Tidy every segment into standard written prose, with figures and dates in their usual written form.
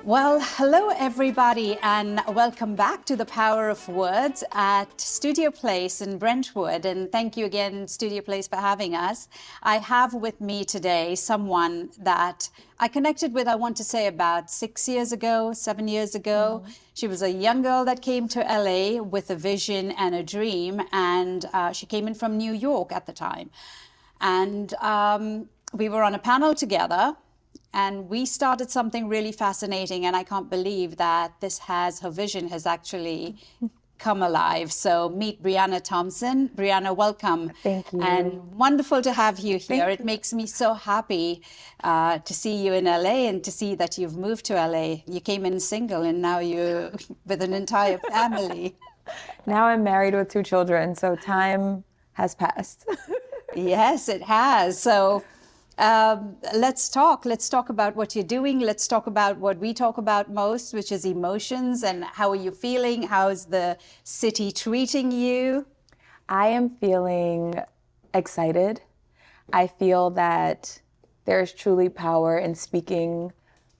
Well, hello everybody, and welcome back to The Power of Words at Studio Place in Brentwood. And thank you again, Studio Place, for having us. I have with me today someone that I connected with, I want to say, about 6 years ago, 7 years ago. She was a young girl that came to LA with a vision and a dream, and she came in from New York at the time. And we were on a panel together. And we started something really fascinating, and I can't believe that her vision has actually come alive. So meet Brianna Thompson. Brianna, welcome. Thank you. And wonderful to have you here. Thank It makes me so happy to see you in LA and to see that you've moved to LA. You came in single and now you're with an entire family. Now I'm married with 2 children, so time has passed. Yes, it has. So let's talk about what you're doing. Let's talk about what we talk about most, which is emotions. And how are you feeling? How's the city treating you? I am feeling excited. I feel that there's truly power in speaking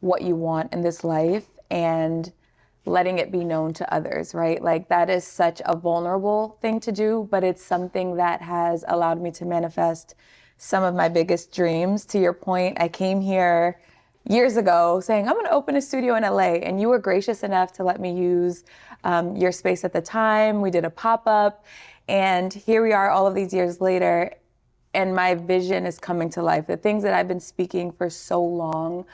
what you want in this life and letting it be known to others, right? Like, that is such a vulnerable thing to do, but it's something that has allowed me to manifest some of my biggest dreams. To your point, I came here years ago saying, I'm going to open a studio in LA. And you were gracious enough to let me use your space at the time. We did a pop-up. And here we are all of these years later. And my vision is coming to life. The things that I've been speaking for so long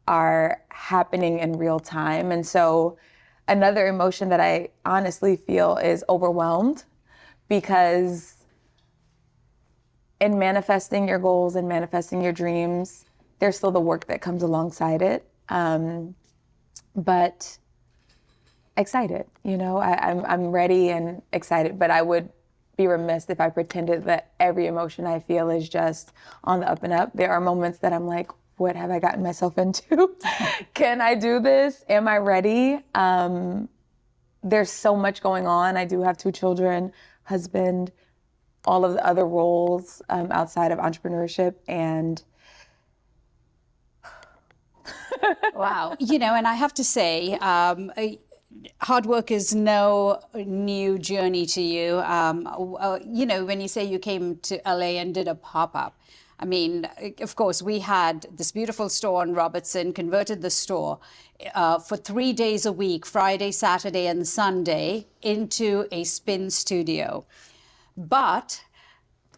are happening in real time. And so another emotion that I honestly feel is overwhelmed, because in manifesting your goals and manifesting your dreams, there's still the work that comes alongside it. But excited, I'm ready and excited, but I would be remiss if I pretended that every emotion I feel is just on the up and up. There are moments that I'm like, what have I gotten myself into? Can I do this? Am I ready? There's so much going on. I do have 2 children, husband, all of the other roles outside of entrepreneurship, and wow. And I have to say, hard work is no new journey to you. When you say you came to LA and did a pop-up, I mean, of course, we had this beautiful store on Robertson, converted the store for 3 days a week, Friday, Saturday, and Sunday, into a spin studio. But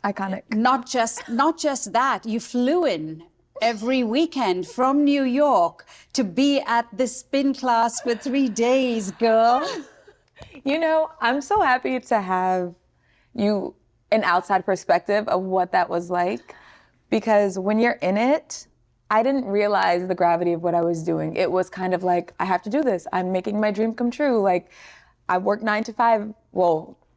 iconic. Not just that, you flew in every weekend from New York to be at this spin class for 3 days, girl. I'm so happy to have an outside perspective of what that was like, because when you're in it, I didn't realize the gravity of what I was doing. It was kind of like, I have to do this. I'm making my dream come true. Like, I work 9 to 5,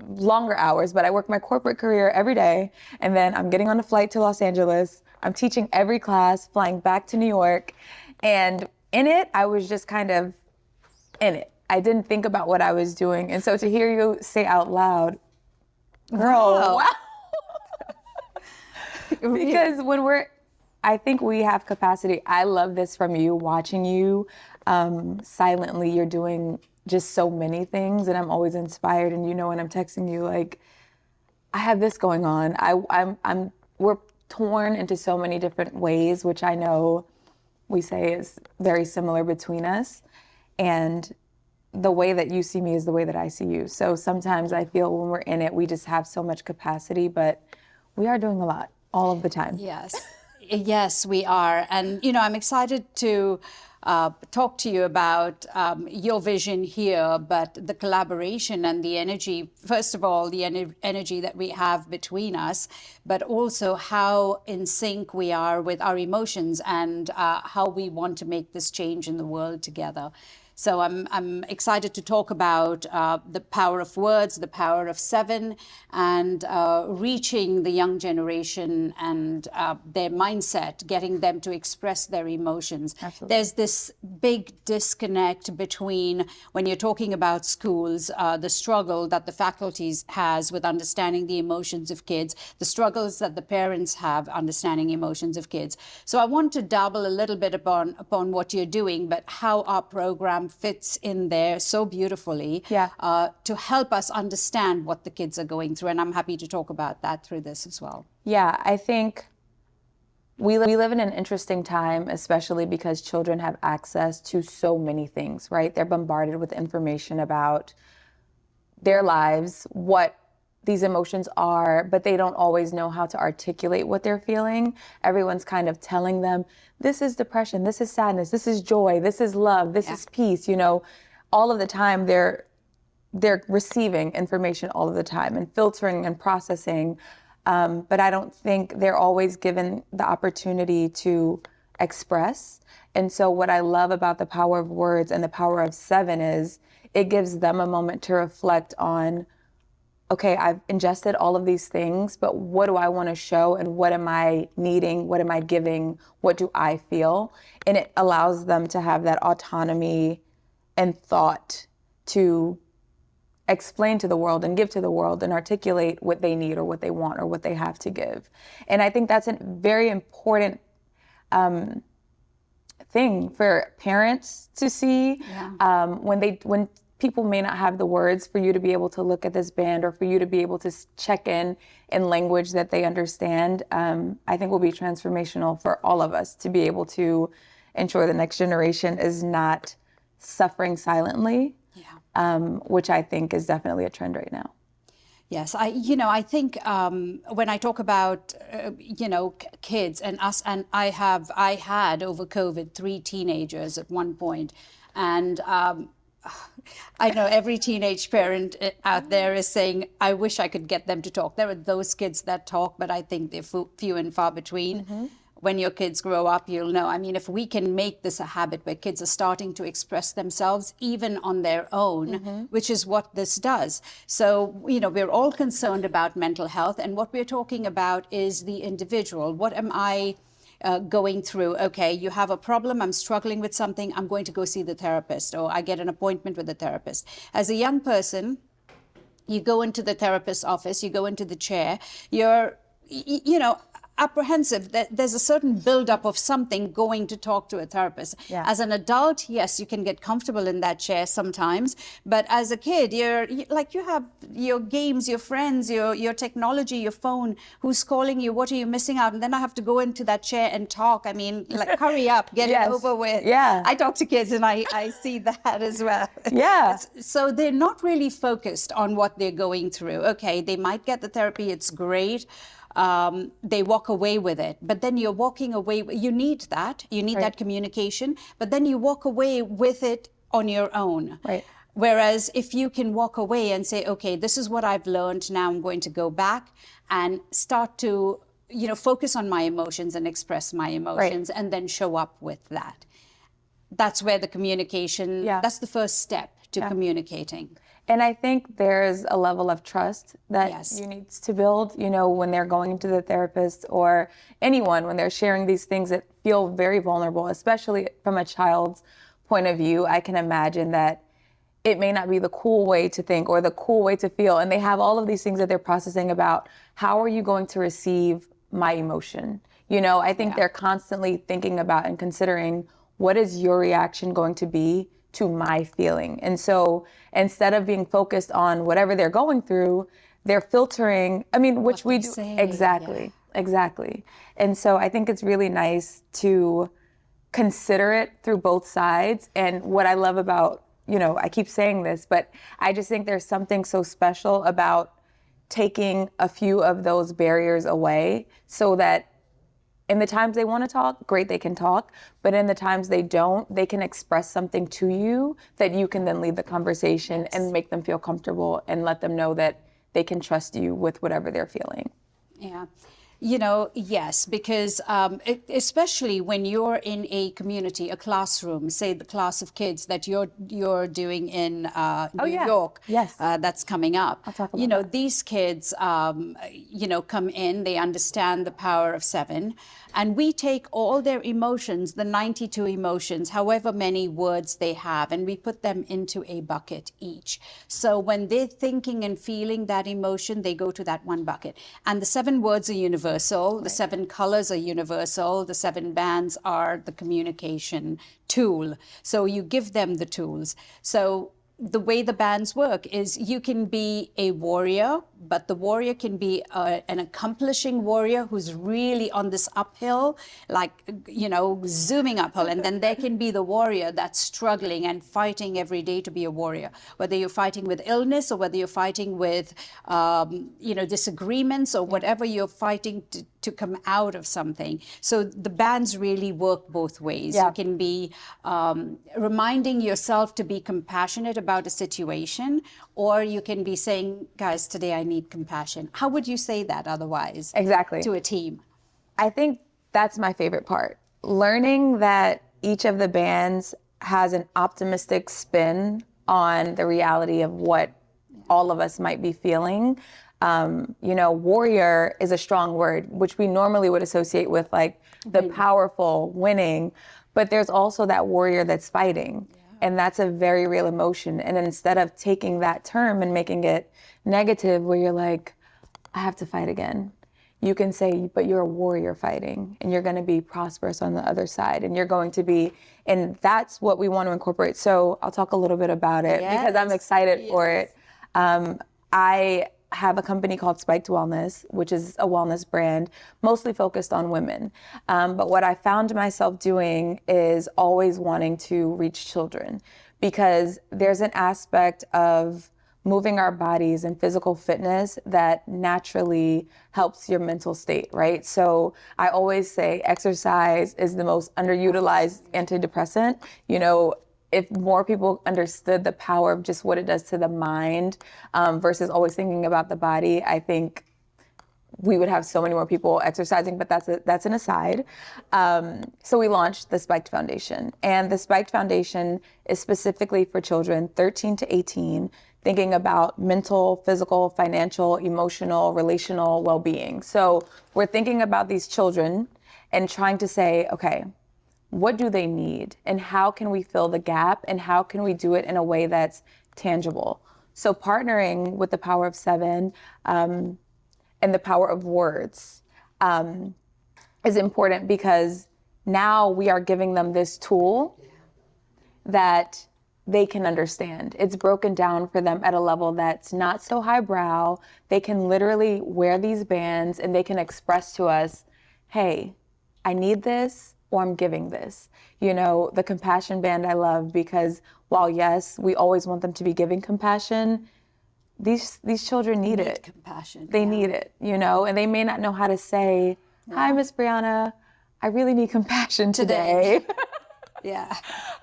longer hours, but I work my corporate career every day. And then I'm getting on a flight to Los Angeles. I'm teaching every class, flying back to New York. And in it, I was just kind of in it. I didn't think about what I was doing. And so to hear you say out loud, girl, wow. Because I think we have capacity. I love this from you, watching you silently. You're doing just so many things, and I'm always inspired. And when I'm texting you, like, I have this going on. We're torn into so many different ways, which I know we say is very similar between us. And the way that you see me is the way that I see you. So sometimes I feel when we're in it, we just have so much capacity, but we are doing a lot all of the time. Yes, we are. And, I'm excited to talk to you about your vision here, but the collaboration and the energy, first of all, the energy that we have between us, but also how in sync we are with our emotions and how we want to make this change in the world together. So I'm excited to talk about the power of words, the power of 7, and reaching the young generation and their mindset, getting them to express their emotions. Absolutely. There's this big disconnect between, when you're talking about schools, the struggle that the faculties has with understanding the emotions of kids, the struggles that the parents have understanding emotions of kids. So I want to dabble a little bit upon what you're doing, but how our program fits in there so beautifully to help us understand what the kids are going through. And I'm happy to talk about that through this as well. Yeah, I think we live in an interesting time, especially because children have access to so many things, right? They're bombarded with information about their lives, what these emotions are, but they don't always know how to articulate what they're feeling. Everyone's kind of telling them, this is depression, this is sadness, this is joy, this is love, this is peace. You know, all of the time they're receiving information all of the time and filtering and processing. But I don't think they're always given the opportunity to express. And so what I love about the power of words and the power of 7 is it gives them a moment to reflect on, okay, I've ingested all of these things, but what do I want to show and what am I needing? What am I giving? What do I feel? And it allows them to have that autonomy and thought to explain to the world and give to the world and articulate what they need or what they want or what they have to give. And I think that's a very important thing for parents to see. When people may not have the words for you to be able to look at this band or for you to be able to check in language that they understand, I think will be transformational for all of us to be able to ensure the next generation is not suffering silently. Which I think is definitely a trend right now. Yes, I think when I talk about, kids and us, and I had over COVID 3 teenagers at one point, and I know every teenage parent out there is saying, I wish I could get them to talk. There are those kids that talk, but I think they're few and far between. When your kids grow up, you'll know. I mean, if we can make this a habit where kids are starting to express themselves even on their own, which is what this does. So, we're all concerned about mental health, and what we're talking about is the individual. What am I going through? Okay, you have a problem, I'm struggling with something, I'm going to go see the therapist, or I get an appointment with the therapist. As a young person, you go into the therapist's office, you go into the chair, you're, apprehensive that there's a certain buildup of something going to talk to a therapist. As an adult, yes, you can get comfortable in that chair sometimes, but as a kid, you have your games, your friends, your technology, your phone, who's calling you, what are you missing out? And then I have to go into that chair and talk. I mean, hurry up, get it over with. I talk to kids and I see that as well. So they're not really focused on what they're going through. Okay, they might get the therapy, it's great. They walk away with it, but then you're walking away. You need that communication, but then you walk away with it on your own. Whereas if you can walk away and say, okay, this is what I've learned, now I'm going to go back and start to, focus on my emotions and express my emotions and then show up with that. That's where the communication, that's the first step to communicating. And I think there's a level of trust that you need to build, when they're going to the therapist or anyone, when they're sharing these things that feel very vulnerable, especially from a child's point of view. I can imagine that it may not be the cool way to think or the cool way to feel. And they have all of these things that they're processing about. How are you going to receive my emotion? I think they're constantly thinking about and considering, what is your reaction going to be to my feeling? And so instead of being focused on whatever they're going through, they're filtering, which we do. Exactly. And so I think it's really nice to consider it through both sides. And what I love about, I keep saying this, but I just think there's something so special about taking a few of those barriers away so that in the times they want to talk, great, they can talk. But in the times they don't, they can express something to you that you can then lead the conversation and make them feel comfortable and let them know that they can trust you with whatever they're feeling. Yeah. Yes, because especially when you're in a community, a classroom, say the class of kids that you're doing in Oh New yeah. York, Yes. that's coming up. I'll talk about that. These kids, come in, they understand the power of seven, and we take all their emotions, the 92 emotions, however many words they have, and we put them into a bucket each. So when they're thinking and feeling that emotion, they go to that one bucket. And the seven words are universal, the seven colors are universal, the seven bands are the communication tool. So you give them the tools. So the way the bands work is you can be a warrior, but the warrior can be an accomplishing warrior who's really on this uphill, like, zooming uphill. And then there can be the warrior that's struggling and fighting every day to be a warrior, whether you're fighting with illness or whether you're fighting with, disagreements or whatever you're fighting to come out of something. So the bands really work both ways. Yeah. You can be reminding yourself to be compassionate about a situation, or you can be saying, guys, today I need compassion. How would you say that otherwise? Exactly. To a team? I think that's my favorite part. Learning that each of the bands has an optimistic spin on the reality of what all of us might be feeling. Warrior is a strong word, which we normally would associate with like the powerful, winning, but there's also that warrior that's fighting. And that's a very real emotion. And instead of taking that term and making it negative, where you're like, I have to fight again, you can say, but you're a warrior fighting, and you're going to be prosperous on the other side, and you're going to be, and that's what we want to incorporate. So I'll talk a little bit about it because I'm excited for it. I have a company called Spiked Wellness, which is a wellness brand mostly focused on women. But what I found myself doing is always wanting to reach children, because there's an aspect of moving our bodies and physical fitness that naturally helps your mental state, right? So I always say exercise is the most underutilized antidepressant. If more people understood the power of just what it does to the mind versus always thinking about the body, I think we would have so many more people exercising, but that's an aside. So we launched the Spiked Foundation, and the Spiked Foundation is specifically for children 13 to 18, thinking about mental, physical, financial, emotional, relational well-being. So we're thinking about these children and trying to say, okay, what do they need, and how can we fill the gap, and how can we do it in a way that's tangible? So partnering with the power of seven and the power of words is important, because now we are giving them this tool that they can understand. It's broken down for them at a level that's not so highbrow. They can literally wear these bands and they can express to us, hey, I need this, or I'm giving this. The compassion band I love, because while yes, we always want them to be giving compassion, these children need it. Compassion. They need it, and they may not know how to say, hi, Miss Brianna, I really need compassion today. Yeah.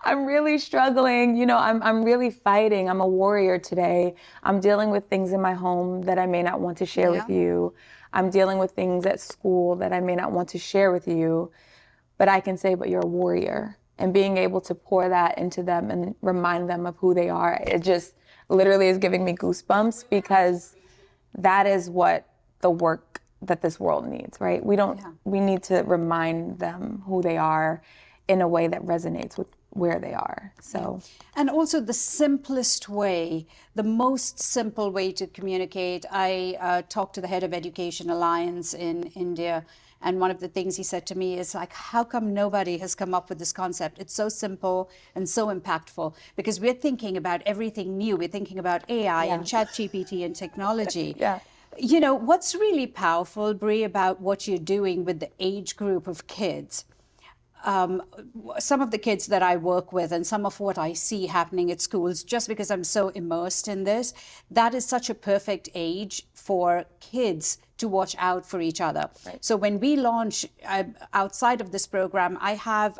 I'm really struggling. I'm really fighting. I'm a warrior today. I'm dealing with things in my home that I may not want to share with you. I'm dealing with things at school that I may not want to share with you. But I can say, but you're a warrior. And being able to pour that into them and remind them of who they are, it just literally is giving me goosebumps, because that is what the work that this world needs, right? We need to remind them who they are in a way that resonates with where they are. So, and also the simplest way, the most simple way to communicate. I talked to the head of Education Alliance in India, and one of the things he said to me is like, how come nobody has come up with this concept? It's so simple and so impactful, because we're thinking about everything new. We're thinking about AI and ChatGPT and technology. What's really powerful, Brie, about what you're doing with the age group of kids, some of the kids that I work with and some of what I see happening at schools, just because I'm so immersed in this, that is such a perfect age for kids to watch out for each other. Right. So when we launch outside of this program, I have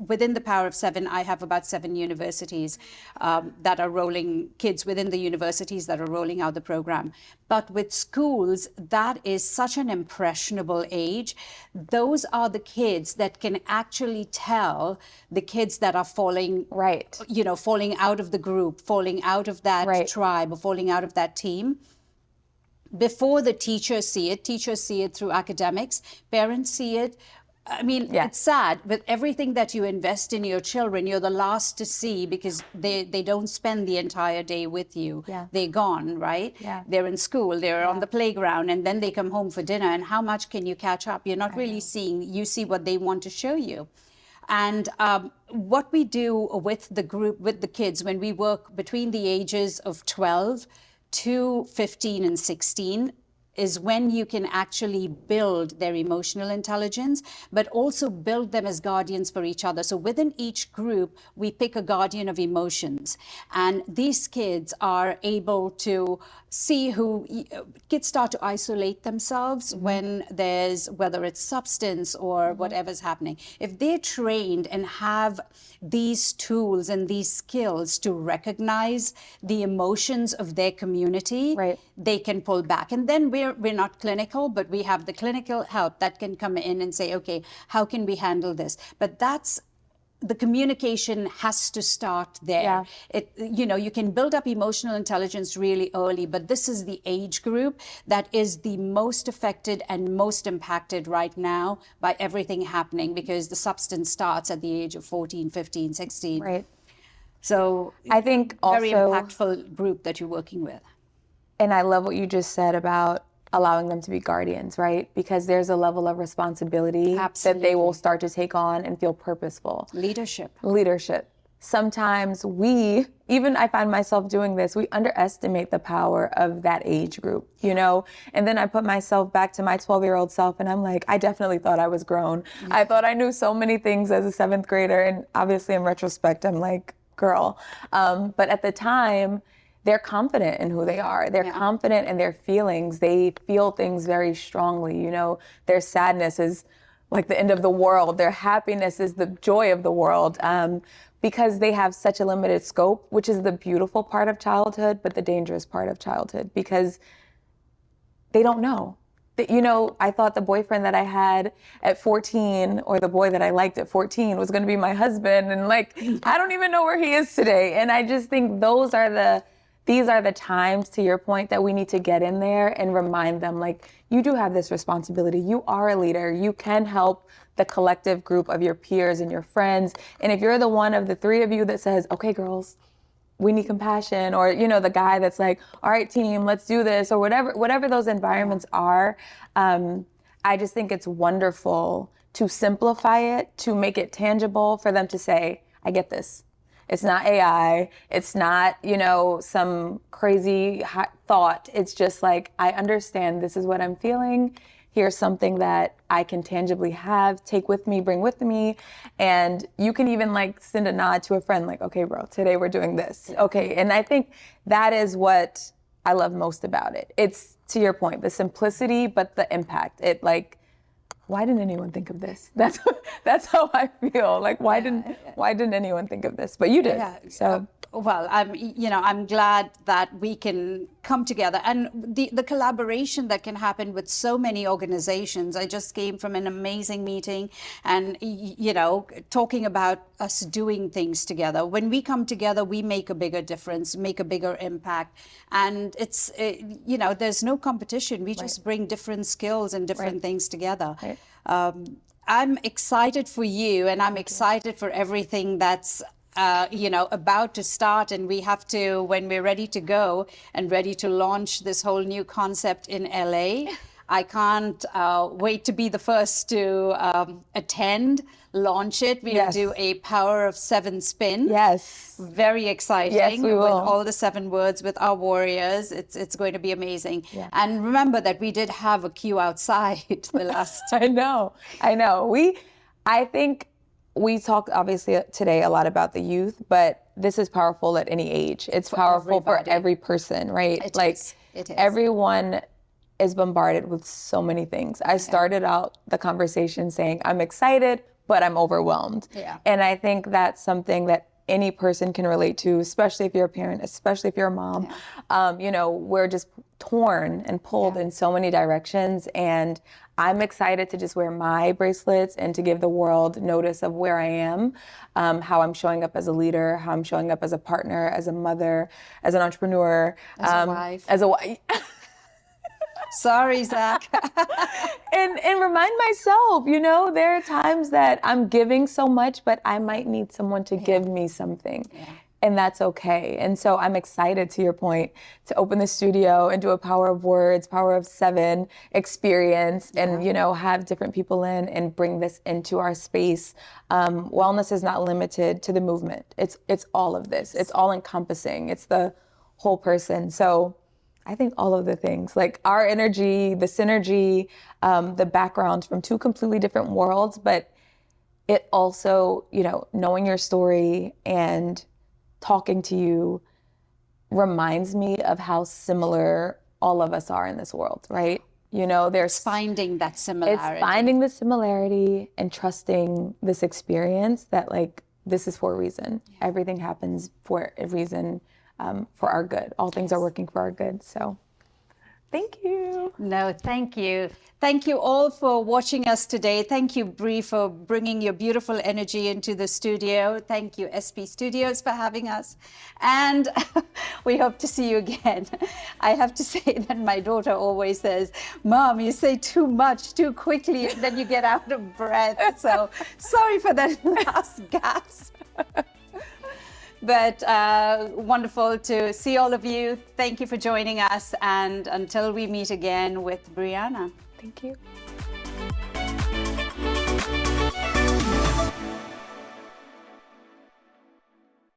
within the Power of Seven, I have about 7 universities that are kids within the universities that are rolling out the program. But with schools, that is such an impressionable age. Those are the kids that can actually tell the kids that are falling, falling out of the group, falling out of that tribe, or falling out of that team. Before the teachers see it through academics, parents see it. I mean, it's sad, but everything that you invest in your children, you're the last to see, because they don't spend the entire day with you. They're gone, right? They're in school, they're on the playground, and then they come home for dinner. And how much can you catch up? You're not really seeing, you see what they want to show you. And what we do with the group, with the kids, when we work between the ages of 12 to 15 and 16, is when you can actually build their emotional intelligence, but also build them as guardians for each other. So within each group, we pick a guardian of emotions. And these kids are able to see kids start to isolate themselves when whether it's substance or whatever's happening. If they're trained and have these tools and these skills to recognize the emotions of their community, they can pull back. And then we're not clinical, but we have the clinical help that can come in and say, okay, how can we handle this? But the communication has to start there. You can build up emotional intelligence really early, but this is the age group that is the most affected and most impacted right now by everything happening, because the substance starts at the age of 14, 15, 16. So I think also very impactful group that you're working with. And I love what you just said about allowing them to be guardians, right? Because there's a level of responsibility that they will start to take on and feel purposeful. Leadership. Sometimes I find myself doing this, we underestimate the power of that age group, And then I put myself back to my 12-year-old self, and I'm like, I definitely thought I was grown. I thought I knew so many things as a 7th grader. And obviously in retrospect, I'm like, girl. But at the time, they're confident in who they are. They're confident in their feelings. They feel things very strongly. Their sadness is like the end of the world. Their happiness is the joy of the world, because they have such a limited scope, which is the beautiful part of childhood, but the dangerous part of childhood, because they don't know. I thought the boyfriend that I had at 14, or the boy that I liked at 14, was going to be my husband. And I don't even know where he is today. And I just think these are the times, to your point, that we need to get in there and remind them, you do have this responsibility. You are a leader. You can help the collective group of your peers and your friends. And if you're the one of the 3 of you that says, okay, girls, we need compassion, or, the guy that's like, all right, team, let's do this, or whatever those environments are, I just think it's wonderful to simplify it, to make it tangible for them to say, I get this. It's not AI. It's not, some crazy thought. It's just like, I understand this is what I'm feeling. Here's something that I can tangibly take with me, bring with me. And you can even send a nod to a friend, okay, bro, today we're doing this. Okay. And I think that is what I love most about it. It's, to your point, the simplicity, but the impact. Why didn't anyone think of this? That's how I feel. Why didn't anyone think of this? But you did. So well, I'm glad that we can come together, and the collaboration that can happen with so many organizations. I just came from an amazing meeting, and talking about us doing things together. When we come together, we make a bigger difference, make a bigger impact, and it's there's no competition. We just bring different skills and different things together. I'm excited for you, and I'm excited for everything that's about to start, and we have to, when we're ready to go and ready to launch this whole new concept in LA. I can't wait to be the first to attend, launch it. We'll do a Power of 7 spin. Yes. Very exciting. Yes, we will. With all the 7 words with our warriors. It's going to be amazing. Yeah. And remember that we did have a queue outside the last time. I know. I think we talked obviously today a lot about the youth, but this is powerful at any age. It's powerful for every person, right? It is. Everyone is bombarded with so many things. I started out the conversation saying, I'm excited, but I'm overwhelmed. Yeah. And I think that's something that any person can relate to, especially if you're a parent, especially if you're a mom. You know, we're just torn and pulled in so many directions. And I'm excited to just wear my bracelets and to give the world notice of where I am, how I'm showing up as a leader, how I'm showing up as a partner, as a mother, as an entrepreneur, As a wife. As a wife. Sorry, Zach. and remind myself, you know, there are times that I'm giving so much, but I might need someone to give me something. And that's okay. And so I'm excited, to your point, to open the studio and do a Power of Words, Power of 7 experience and, you know, have different people in and bring this into our space. Wellness is not limited to the movement. It's all of this. It's all encompassing. It's the whole person. So I think all of the things, like our energy, the synergy, the background from two completely different worlds, but it also, you know, knowing your story and talking to you reminds me of how similar all of us are in this world, right? You know, there's Finding that similarity. It's finding the similarity and trusting this experience that, like, this is for a reason. Everything happens for a reason, for our good. All things are working for our good. So thank you. No, thank you. Thank you all for watching us today. Thank you, Bri, for bringing your beautiful energy into the studio. Thank you, SP Studios, for having us. And we hope to see you again. I have to say that my daughter always says, Mom, you say too much too quickly, and then you get out of breath. So sorry for that last gasp. But wonderful to see all of you. Thank you for joining us. And until we meet again with Brianna. Thank you.